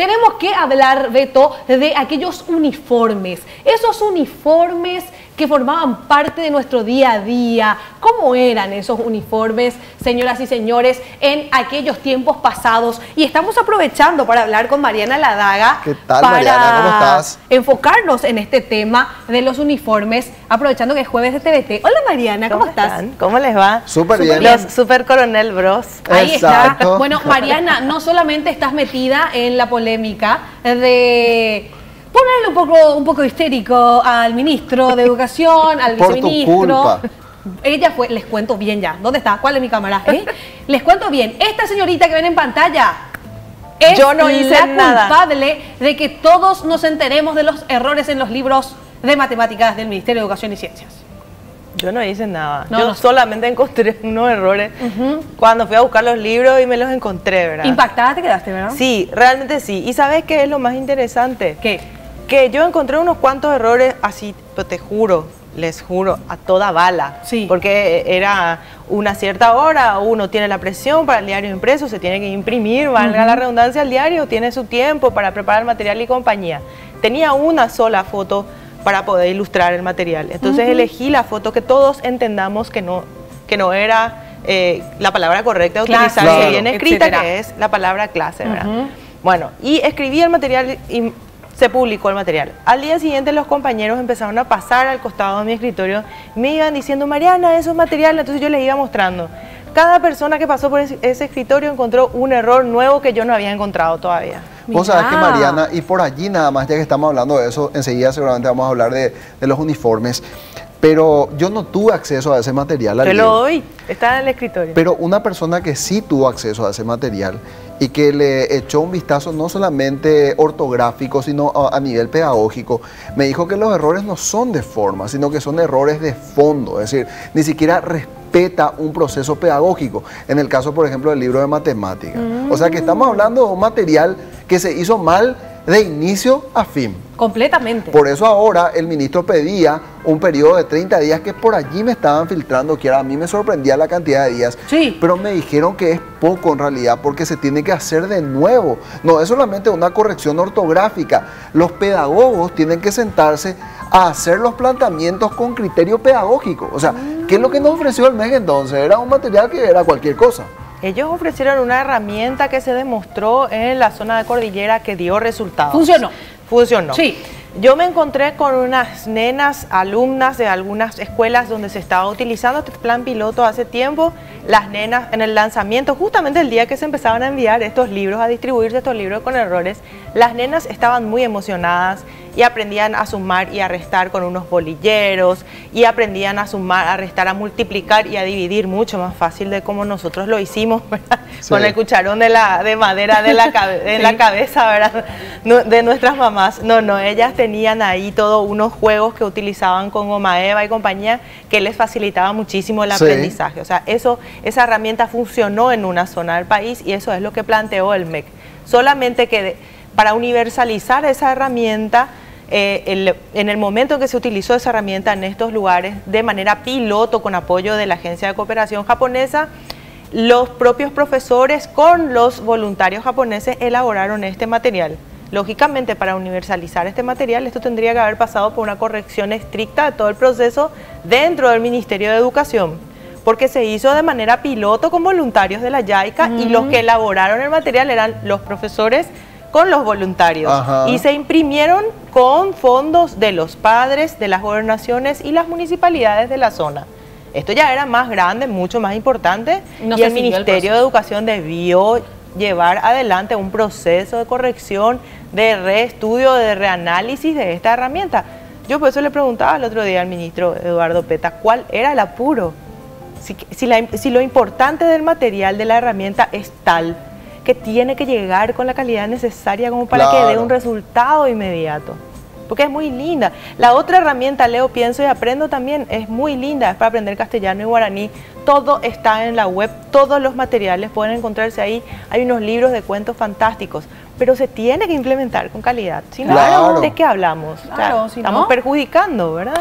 tenemos que hablar, Beto, de aquellos uniformes. Esos uniformes que formaban parte de nuestro día a día. ¿Cómo eran esos uniformes, señoras y señores, en aquellos tiempos pasados? Y estamos aprovechando para hablar con Mariana Ladaga. ¿Qué tal, para Mariana? ¿Cómo estás? Enfocarnos en este tema de los uniformes, aprovechando que es jueves de TVT. Hola, Mariana, ¿cómo estás? ¿Cómo les va? Súper bien. Los Super Coronel Bros. Ahí Exacto. está. Bueno, Mariana, no solamente estás metida en la polémica de ponerle un poco histérico al ministro de Educación, al Por tu viceministro. culpa. Ella fue, les cuento bien ya. ¿Dónde está? ¿Cuál es mi cámara? Les cuento bien. Esta señorita que ven en pantalla es Yo no hice la nada. culpable de que todos nos enteremos de los errores en los libros de matemáticas del Ministerio de Educación y Ciencias. Yo no hice nada. No, Yo no. solamente encontré unos errores cuando fui a buscar los libros y me los encontré, ¿verdad? Impactada te quedaste, ¿verdad? Sí, realmente sí. ¿Y sabes qué es lo más interesante? ¿Qué? Que yo encontré unos cuantos errores así, pero te juro, les juro, a toda bala. Sí. Porque era una cierta hora, uno tiene la presión para el diario impreso, se tiene que imprimir, valga la redundancia, el diario tiene su tiempo para preparar el material y compañía. Tenía una sola foto para poder ilustrar el material. Entonces elegí la foto que todos entendamos que no era la palabra correcta de Clase, utilizar, claro, bien escrita, etcétera. que es la palabra clase, ¿verdad? Bueno, y escribí el material y se publicó el material. Al día siguiente los compañeros empezaron a pasar al costado de mi escritorio, me iban diciendo, Mariana, eso es material, entonces yo les iba mostrando. Cada persona que pasó por ese escritorio encontró un error nuevo que yo no había encontrado todavía. Vos sabés que, Mirá. Mariana, y por allí nada más, ya que estamos hablando de eso, enseguida seguramente vamos a hablar de los uniformes, pero yo no tuve acceso a ese material. Te ayer. lo doy, está en el escritorio. Pero una persona que sí tuvo acceso a ese material y que le echó un vistazo no solamente ortográfico, sino a nivel pedagógico, me dijo que los errores no son de forma, sino que son errores de fondo, es decir, ni siquiera respeta un proceso pedagógico, en el caso, por ejemplo, del libro de matemáticas. O sea que estamos hablando de un material que se hizo mal de inicio a fin. Completamente. Por eso ahora el ministro pedía un periodo de 30 días que por allí me estaban filtrando, que a mí me sorprendía la cantidad de días, Sí. pero me dijeron que es poco en realidad porque se tiene que hacer de nuevo. No es solamente una corrección ortográfica, los pedagogos tienen que sentarse a hacer los planteamientos con criterio pedagógico. O sea, ¿qué es lo que nos ofreció el MEG entonces? Era un material que era cualquier cosa. Ellos ofrecieron una herramienta que se demostró en la zona de cordillera que dio resultados. Funcionó. Funcionó. Sí. Yo me encontré con unas nenas, alumnas de algunas escuelas donde se estaba utilizando este plan piloto hace tiempo. Las nenas en el lanzamiento, justamente el día que se empezaban a enviar estos libros, a distribuirse estos libros con errores, las nenas estaban muy emocionadas y aprendían a sumar y a restar con unos bolilleros y aprendían a sumar, a restar, a multiplicar y a dividir mucho más fácil de como nosotros lo hicimos, ¿verdad? Sí. Con el cucharón de madera de la, la cabeza, ¿verdad? No, de nuestras mamás. No, ellas tenían ahí todos unos juegos que utilizaban con goma eva y compañía que les facilitaba muchísimo el Sí. aprendizaje. O sea, esa herramienta funcionó en una zona del país y eso es lo que planteó el MEC. Solamente que para universalizar esa herramienta, en el momento en que se utilizó esa herramienta en estos lugares de manera piloto con apoyo de la Agencia de Cooperación Japonesa, los propios profesores con los voluntarios japoneses elaboraron este material. Lógicamente, para universalizar este material, esto tendría que haber pasado por una corrección estricta de todo el proceso dentro del Ministerio de Educación, porque se hizo de manera piloto con voluntarios de la JICA y los que elaboraron el material eran los profesores con los voluntarios. Ajá. Y se imprimieron con fondos de los padres, de las gobernaciones y las municipalidades de la zona. Esto ya era más grande, mucho más importante, No y se el siguió el Ministerio de Educación debió llevar adelante un proceso de corrección, de reestudio, de reanálisis de esta herramienta. Yo por eso le preguntaba el otro día al ministro Eduardo Peta, ¿cuál era el apuro? Si lo importante del material de la herramienta es tal que tiene que llegar con la calidad necesaria como para que dé Claro. un resultado inmediato. Porque es muy linda. La otra herramienta, Leo, pienso y aprendo también, es muy linda, es para aprender castellano y guaraní. Todo está en la web, todos los materiales pueden encontrarse ahí. Hay unos libros de cuentos fantásticos, pero se tiene que implementar con calidad. Si no, Claro. ¿de qué hablamos? O sea, Claro, si estamos no. perjudicando, ¿verdad?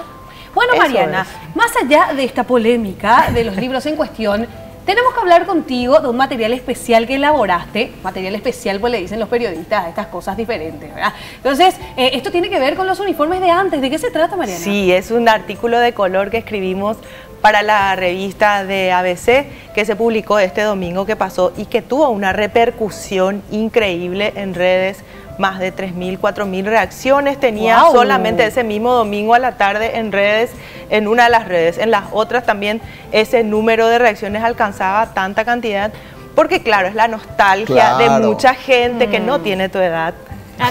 Bueno, Eso Mariana, es. más allá de esta polémica de los libros en cuestión, tenemos que hablar contigo de un material especial que elaboraste. Material especial, pues le dicen los periodistas a estas cosas diferentes, ¿verdad? Entonces, esto tiene que ver con los uniformes de antes. ¿De qué se trata, Mariana? Sí, es un artículo de color que escribimos para la revista de ABC que se publicó este domingo que pasó y que tuvo una repercusión increíble en redes. Más de 3.000, 4.000 reacciones tenía solamente ese mismo domingo a la tarde en redes, en una de las redes. En las otras también ese número de reacciones alcanzaba tanta cantidad, porque claro, es la nostalgia de mucha gente que no tiene tu edad.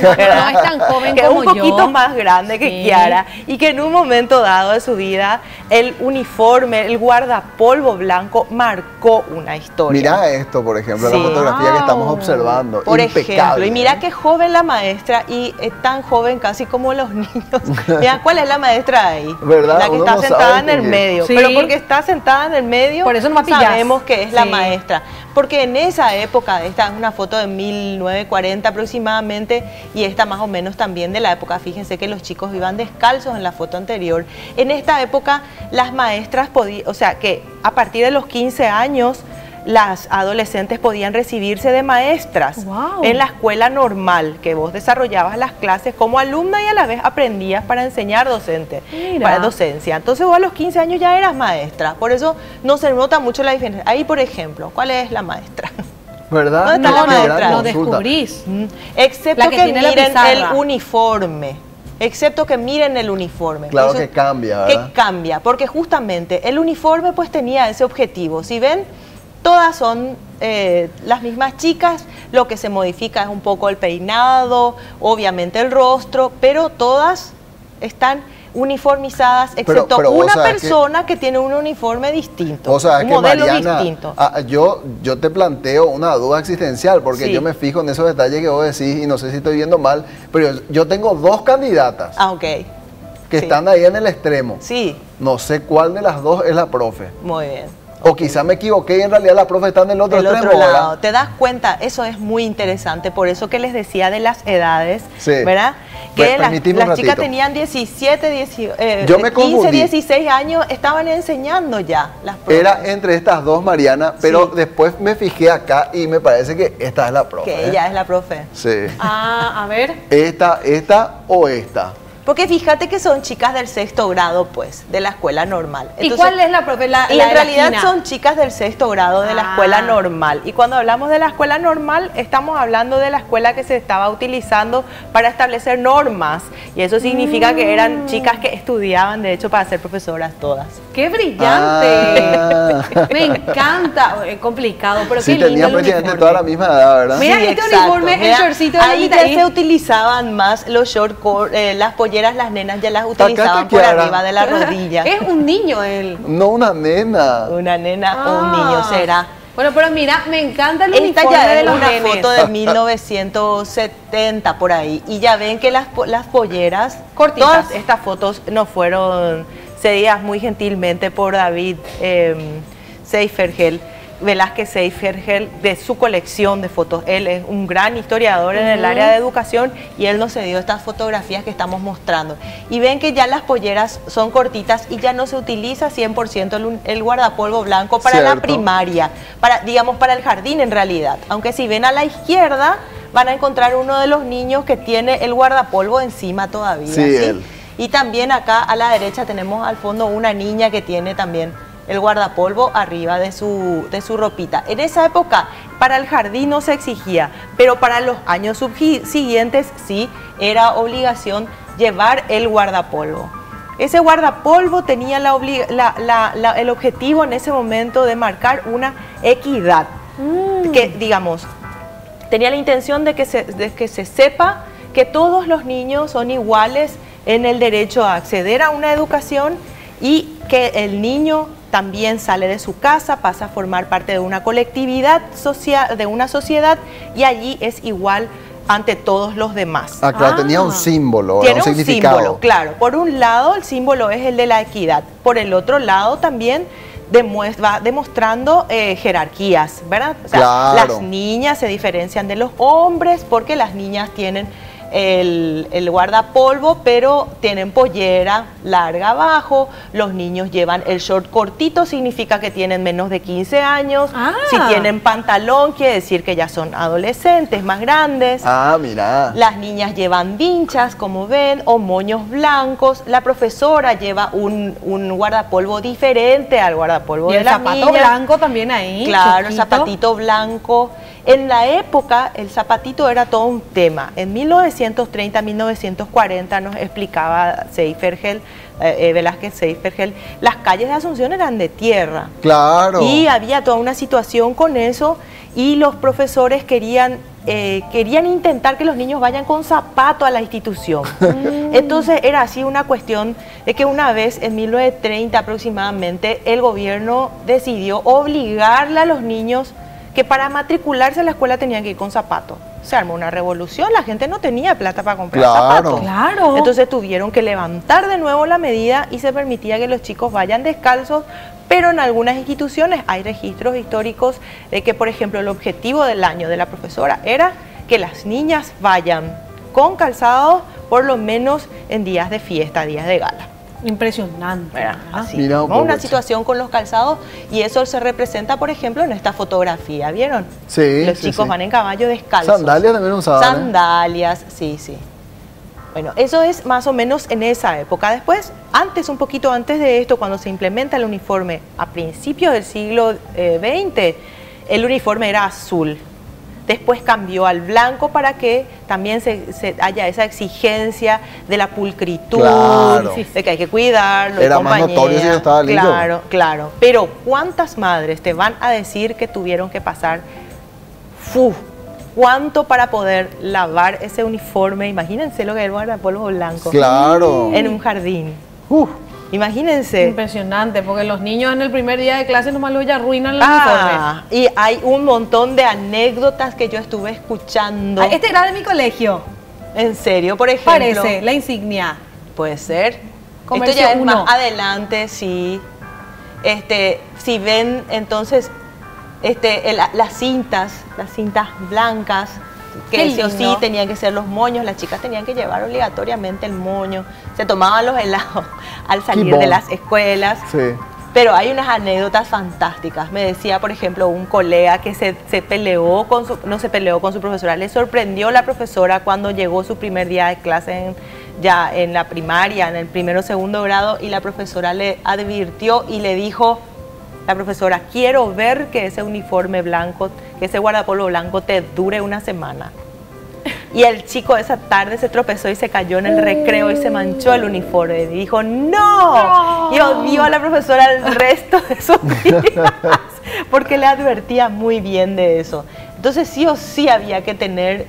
No es tan joven que como es un poquito más grande que Kiara y que en un momento dado de su vida el uniforme, el guardapolvo blanco marcó una historia. Mira esto, por ejemplo, la fotografía que estamos observando. Por impecable, ejemplo, y mira qué joven la maestra y es tan joven casi como los niños. Mira cuál es la maestra ahí, ¿verdad? La que está sentada en el medio, pero porque está sentada en el medio, por eso no sabemos que es la maestra. Porque en esa época, esta es una foto de 1940 aproximadamente, y esta más o menos también de la época, fíjense que los chicos iban descalzos en la foto anterior. En esta época las maestras podían, o sea que a partir de los 15 años las adolescentes podían recibirse de maestras en la escuela normal, que vos desarrollabas las clases como alumna y a la vez aprendías para enseñar para docencia. Entonces vos a los 15 años ya eras maestra, por eso no se nota mucho la diferencia. Ahí, por ejemplo, ¿cuál es la maestra? ¿Verdad? ¿Dónde está la maestra? Lo descubrís. Excepto que miren el uniforme. Excepto que miren el uniforme. Claro eso, que cambia, ¿verdad? Que cambia, porque justamente el uniforme pues tenía ese objetivo. Si ven, todas son las mismas chicas, lo que se modifica es un poco el peinado, obviamente el rostro, pero todas están uniformizadas, excepto una persona que tiene un uniforme distinto, un modelo distinto. Yo te planteo una duda existencial, porque yo me fijo en esos detalles que vos decís y no sé si estoy viendo mal, pero yo tengo dos candidatas que están ahí en el extremo. Sí. No sé cuál de las dos es la profe. Muy bien. O quizá me equivoqué y en realidad la profe está en el otro extremo. Lado. ¿Te das cuenta? Eso es muy interesante, por eso que les decía de las edades, ¿verdad? Que las chicas tenían 17, 15, 16 años, estaban enseñando ya las pruebas. Era entre estas dos, Mariana, pero después me fijé acá y me parece que esta es la profe. Que ella es la profe. Sí. A ver. Esta o esta. Porque fíjate que son chicas del 6º grado, pues, de la escuela normal. Entonces, ¿y cuál es la profe? Y en realidad son chicas del 6º grado de la escuela normal. Y cuando hablamos de la escuela normal, estamos hablando de la escuela que se estaba utilizando para establecer normas. Y eso significa que eran chicas que estudiaban, de hecho, para ser profesoras todas. ¡Qué brillante! Me encanta. Es complicado, pero qué lindo el tenían prácticamente toda la misma edad, ¿verdad? Mira, este uniforme, el shortcito. Ahí ya se utilizaban más los short, las polleras. Las nenas ya las utilizaban por arriba de la rodilla. Es un niño él. No, una nena. Una nena o un niño será. Bueno, pero mira, me encanta el uniforme. Esta ya de es los una nenes. foto de 1970 por ahí. Y ya ven que las polleras, cortitas. Todas estas fotos nos fueron cedidas muy gentilmente por David Velázquez Seifergel, de su colección de fotos. Él es un gran historiador en el área de educación y él nos cedió estas fotografías que estamos mostrando. Y ven que ya las polleras son cortitas y ya no se utiliza 100% el guardapolvo blanco para la primaria, digamos para el jardín en realidad. Aunque si ven a la izquierda van a encontrar uno de los niños que tiene el guardapolvo encima todavía. Sí. Y también acá a la derecha tenemos al fondo una niña que tiene también el guardapolvo arriba de su ropita. En esa época para el jardín no se exigía, pero para los años siguientes sí era obligación llevar el guardapolvo. Ese guardapolvo tenía el objetivo en ese momento de marcar una equidad, que digamos, tenía la intención de que se sepa que todos los niños son iguales en el derecho a acceder a una educación y que el niño también sale de su casa, pasa a formar parte de una colectividad social, de una sociedad, y allí es igual ante todos los demás. Claro, tenía un símbolo, tiene un significado. Símbolo, claro. Por un lado el símbolo es el de la equidad, por el otro lado también va demostrando jerarquías, ¿verdad? O sea, las niñas se diferencian de los hombres porque las niñas tienen el guardapolvo, pero tienen pollera larga abajo. Los niños llevan el short cortito, significa que tienen menos de 15 años. Si tienen pantalón, quiere decir que ya son adolescentes, más grandes. Mira. Las niñas llevan vinchas, como ven, o moños blancos. La profesora lleva un guardapolvo diferente al guardapolvo de las niñas. Y el zapato blanco también ahí. Claro, chiquito. zapatito blanco. En la época, el zapatito era todo un tema. En 1930, 1940 nos explicaba Seifergel, Velázquez Seifergel, las calles de Asunción eran de tierra. Claro. Y había toda una situación con eso y los profesores querían intentar que los niños vayan con zapato a la institución. Entonces era así una cuestión de que una vez en 1930 aproximadamente el gobierno decidió obligarle a los niños que para matricularse a la escuela tenían que ir con zapatos. Se armó una revolución, la gente no tenía plata para comprar zapatos. Claro. Entonces tuvieron que levantar de nuevo la medida y se permitía que los chicos vayan descalzos, pero en algunas instituciones hay registros históricos de que, por ejemplo, el objetivo del año de la profesora era que las niñas vayan con calzados por lo menos en días de fiesta, días de gala. Impresionante. Así, Mira, ¿no? Una situación con los calzados y eso se representa, por ejemplo, en esta fotografía, ¿vieron? Sí. Los chicos van en caballo descalzos. Sandalias también usaban. Sandalias, sí. Bueno, eso es más o menos en esa época. Después, un poquito antes de esto, cuando se implementa el uniforme a principios del siglo XX, el uniforme era azul. Después cambió al blanco para que también se haya esa exigencia de la pulcritud, claro, de que hay que cuidarlo. Era más notorio si no estaba limpio. Claro. Pero ¿cuántas madres te van a decir que tuvieron que pasar cuánto para poder lavar ese uniforme? Imagínense lo que es el guardapolvo blanco. Claro. En un jardín. Imagínense. Impresionante, porque los niños en el primer día de clase nomás ya arruinan los uniformes. Y hay un montón de anécdotas que yo estuve escuchando. Este era de mi colegio. En serio, por ejemplo. Parece, la insignia. Puede ser. Comercio Esto ya es 1. más adelante, sí. Si ven, entonces, las cintas blancas, que sí o sí tenían que ser los moños, las chicas tenían que llevar obligatoriamente el moño, se tomaban los helados al salir de las escuelas. Sí. Pero hay unas anécdotas fantásticas. Me decía, por ejemplo, un colega que no se peleó con su profesora, le sorprendió la profesora cuando llegó su primer día de clase ya en la primaria, en el primero o segundo grado, y la profesora le advirtió y le dijo, la profesora, quiero ver que ese uniforme blanco, que ese guardapolvo blanco te dure una semana. Y el chico esa tarde se tropezó y se cayó en el recreo y se manchó el uniforme. Y dijo, ¡no! Y odió a la profesora el resto de sus días porque le advertía muy bien de eso. Entonces sí o sí había que tener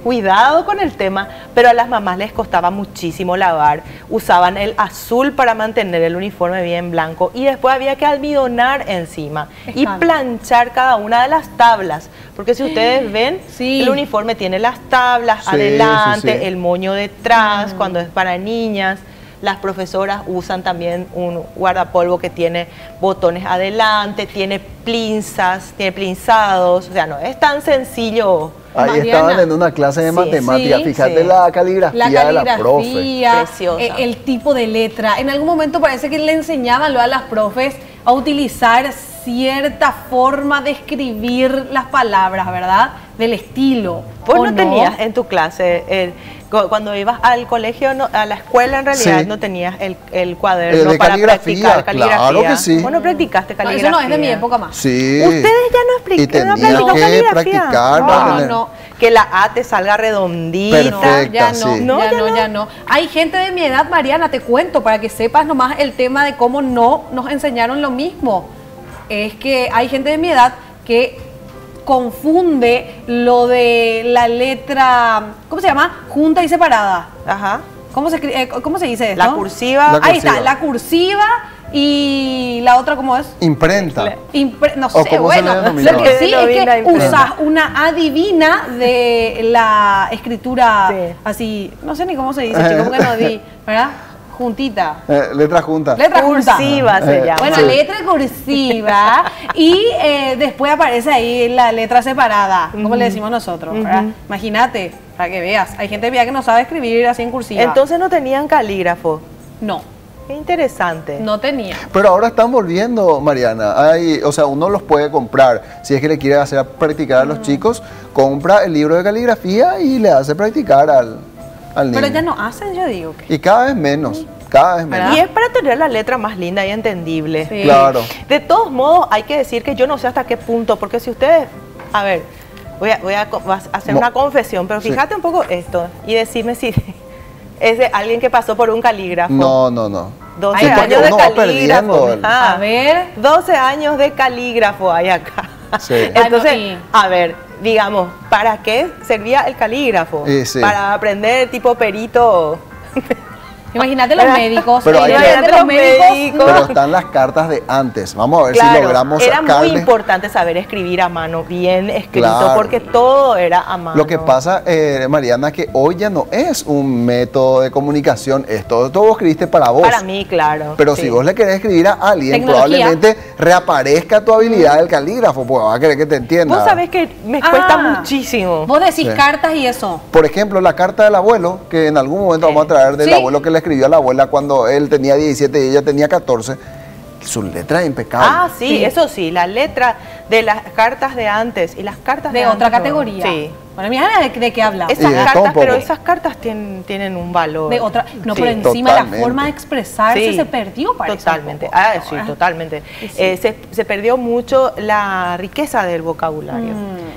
cuidado con el tema, pero a las mamás les costaba muchísimo lavar. Usaban el azul para mantener el uniforme bien blanco y después había que almidonar encima y planchar cada una de las tablas. Porque si ustedes ven, el uniforme tiene las tablas adelante, el moño detrás, cuando es para niñas. Las profesoras usan también un guardapolvo que tiene botones adelante, tiene pinzas, tiene plinzados, o sea, no es tan sencillo. Ahí Mariana, estaban en una clase de matemáticas, fíjate la caligrafía de la profe. Preciosa. El tipo de letra. En algún momento parece que le enseñaban a las profes a utilizar cierta forma de escribir las palabras, ¿verdad? Del estilo. ¿Vos no tenías en tu clase, cuando ibas al colegio, a la escuela en realidad, no tenías el cuaderno de para practicar caligrafía? Claro que sí. ¿Vos no practicaste caligrafía? No, eso no es de mi época más. Sí. Ustedes ya no tenías que caligrafía. practicar. No. Que la A te salga redondita. Perfecta, ya no. Hay gente de mi edad, Mariana, te cuento, para que sepas nomás el tema de cómo no nos enseñaron lo mismo. Es que hay gente de mi edad que confunde lo de la letra, ¿cómo se llama? Junta y separada. Ajá. ¿Cómo se dice esto? La cursiva. Ahí está, la cursiva y la otra, ¿cómo es? Imprenta. No sé, bueno, lo que sí es que usas una A divina de la escritura así, no sé ni cómo se dice, chicos, porque no di, ¿verdad? Juntita. Letra junta. Letra cursiva se llama. Bueno, letra cursiva y después aparece ahí la letra separada, como le decimos nosotros, ¿verdad? Imagínate, Para que veas, hay gente que no sabe escribir así en cursiva. Entonces no tenían calígrafo. No, Qué interesante. no tenía. Pero ahora están volviendo, Mariana. O sea, uno los puede comprar. Si es que le quiere hacer practicar a los chicos, compra el libro de caligrafía y le hace practicar al niño. Pero ya no hacen, yo digo que. Y cada vez menos, cada vez menos. Y es para tener la letra más linda y entendible. Sí. Claro. De todos modos, hay que decir que yo no sé hasta qué punto, porque si ustedes, a ver, voy a hacer una confesión, pero Sí. fíjate un poco esto y decime si es de alguien que pasó por un calígrafo. No, no, no. 12 Ay, porque años de uno va perdiendo calígrafo. el- A ver. 12 años de calígrafo hay acá. Sí. Entonces, Ah, no, y- a ver, digamos, ¿para qué servía el calígrafo? Sí. Para aprender tipo perito. Imagínate los Era- médicos. Pero hay que- imagínate los médicos. Pero están las cartas de antes. Vamos a ver si Claro, logramos era muy sacarle. importante saber escribir a mano, bien escrito, Claro. porque todo era a mano. Lo que pasa, Mariana, que hoy ya no es un método de comunicación esto. Todo vos escribiste para vos. Para mí, claro. Pero sí. si vos le querés escribir a alguien, Tecnología. probablemente reaparezca tu habilidad del calígrafo, pues va a querer que te entienda. Vos sabés que me cuesta Ah, muchísimo. Vos decís Sí. cartas y eso. Por ejemplo, la carta del abuelo, que en algún momento vamos a traer del Sí. abuelo que le escribió a la abuela cuando él tenía 17 y ella tenía 14. Su letra es impecable. Ah, sí, Sí. eso sí, la letra de las cartas de antes y las cartas de De antes otra no. categoría. Sí. Bueno, mira de qué habla. Esas Y de todo cartas, un poco. pero esas cartas tienen un valor. De otra, no, Sí. pero encima la Totalmente. forma de expresarse Sí, se perdió, parece. totalmente. un poco. Sí, totalmente. Y sí. Se perdió mucho la riqueza del vocabulario.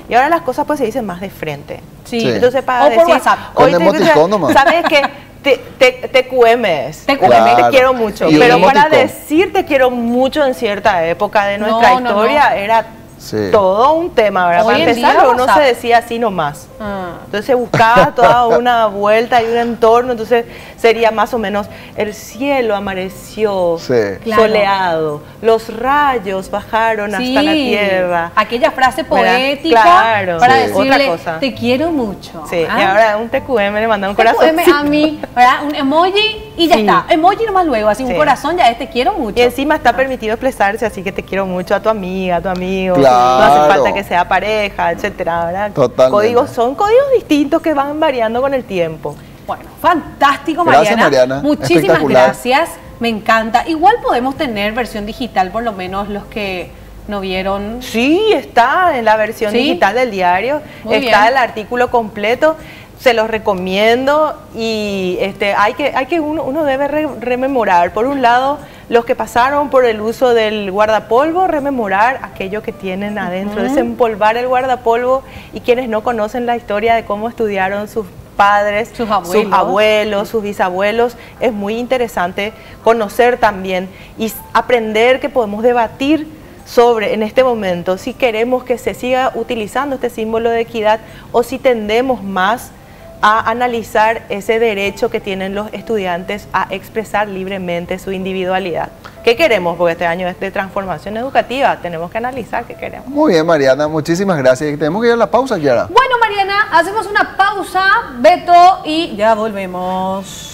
Y ahora las cosas pues se dicen más de frente. Sí. Sí. Entonces para O por decir, WhatsApp. Con hoy te- emoticón nomás. ¿sabes qué? TQM. TQM. Claro. Te quiero mucho. Y un Pero para emoticón. decir te quiero mucho en cierta época de nuestra No, no, historia no. era Sí. todo un tema, ¿verdad? Hoy Para en empezar, día luego no WhatsApp. se decía así nomás. Ah. Entonces buscaba toda una vuelta y un entorno, entonces sería más o menos el cielo amaneció Sí. Claro. soleado, los rayos bajaron Sí, hasta la tierra. aquella frase ¿Verdad? poética Claro, para sí. decirle Otra cosa. te quiero mucho. Sí, ¿Ah? y ahora un TQM le manda un TQM corazón. a mí, ¿verdad? Un emoji y ya Sí. está. Emoji nomás luego, así un Sí. corazón ya es te quiero mucho. Y encima está permitido expresarse, así que te quiero mucho a tu amiga, a tu amigo. Claro. No hace falta que sea pareja, etcétera, ¿verdad? Totalmente. Son códigos distintos que van variando con el tiempo. Bueno, fantástico, Gracias, Mariana. Mariana. Muchísimas Espectacular. gracias. Me encanta. Igual podemos tener versión digital, por lo menos los que no vieron. Sí, está en la versión ¿Sí? digital del diario, Muy está bien. el artículo completo, se los recomiendo y uno debe rememorar, por un lado, los que pasaron por el uso del guardapolvo, rememorar aquello que tienen adentro, desempolvar el guardapolvo y quienes no conocen la historia de cómo estudiaron sus padres, Sus abuelos. sus bisabuelos, es muy interesante conocer también y aprender que podemos debatir sobre, en este momento, si queremos que se siga utilizando este símbolo de equidad o si tendemos más a analizar ese derecho que tienen los estudiantes a expresar libremente su individualidad. ¿Qué queremos? Porque este año es de transformación educativa, tenemos que analizar qué queremos. Muy bien, Mariana, muchísimas gracias. Tenemos que ir a la pausa, Yara. Bueno, Mariana, hacemos una pausa, Beto, y ya volvemos.